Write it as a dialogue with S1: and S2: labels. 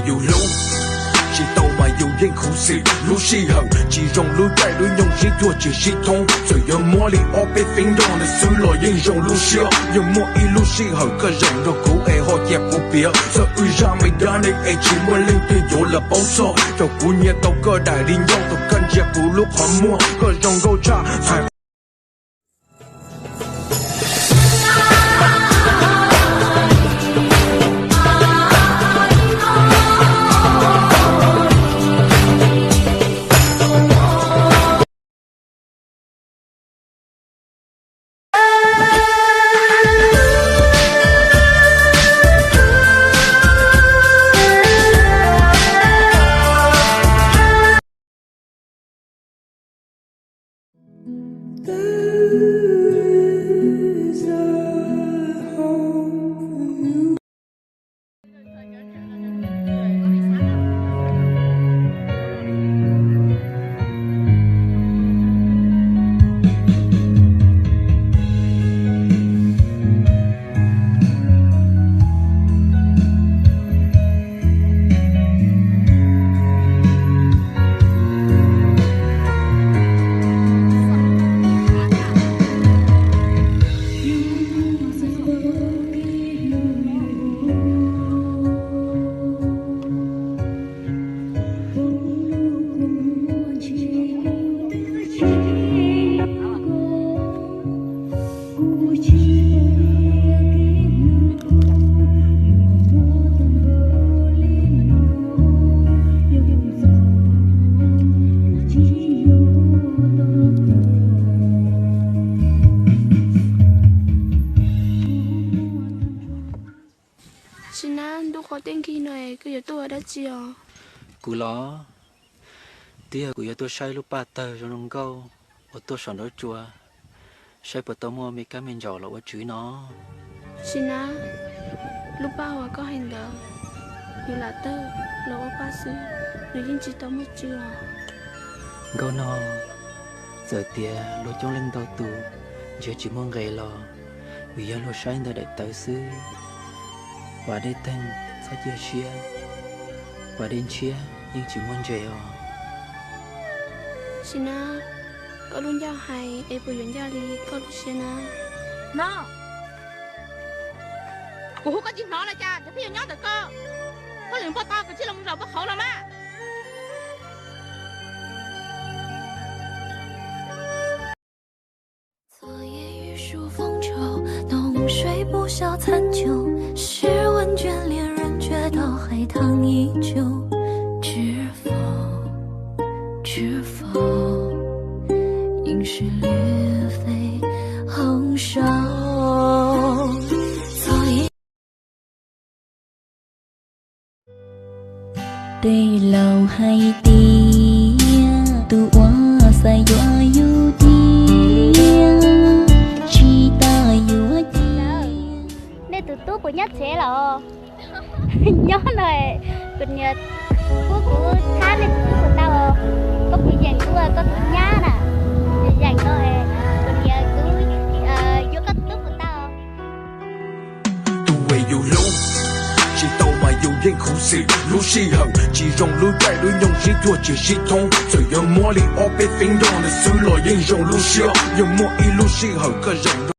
S1: 有路，是斗嘛有人苦事，路是横，其中路在路用是做只是通，最有魔力我被冰冻的水落英雄路修，有魔一路是横，个人都苦爱好也不别，所以让没得你爱情我领队有了保守，就古年都个代领用都跟着不路狂魔，个人够差才。
S2: Xin anh, tôi có tên khi này, cứ giờ tôi ở đó chiều.
S3: Cú ló, tia cú giờ tôi say lúc ba tờ cho nông câu, ở tôi sòn đó chùa, say bữa tôi mua mấy cái men giò là ở chửi nó.
S2: Xin anh, lúc ba họ có hành động, như là tơ, là ở ba xứ, người dân chỉ tao một chiều.
S3: Câu nó, giờ tia lúc trong lên tàu tù, giờ chỉ muốn gầy lò, vì giờ lúc say tôi để tới xứ. Và đây tên sẽ chia chia và đến chia nhưng chỉ muốn chơi à.
S2: Xin à, có luôn giao hay em bồi dưỡng gia đi có luôn xin à.
S4: Nó, cô hút cái gì nó là cha, thì bây giờ nhớ được cơ. Có liền bao to cái chiếc lông rồi bắt khổ lắm á.
S5: 睡不消残酒，试问卷恋人，觉到海棠依旧。知否，知否，应是略非横梢。昨夜对楼海底，独我在我有地。
S6: tôi của nhất sẽ là nhớ này còn nhớ của tha này của tao có bị dành của có nhá nè dành thôi còn nhớ cứ vô các tốt của tao
S1: tuổi有路，是斗嘛有人苦事，路是横，其中路在路用是做只是通，最有魔力我被冰冻的水落英雄路修，有魔一路是横个人。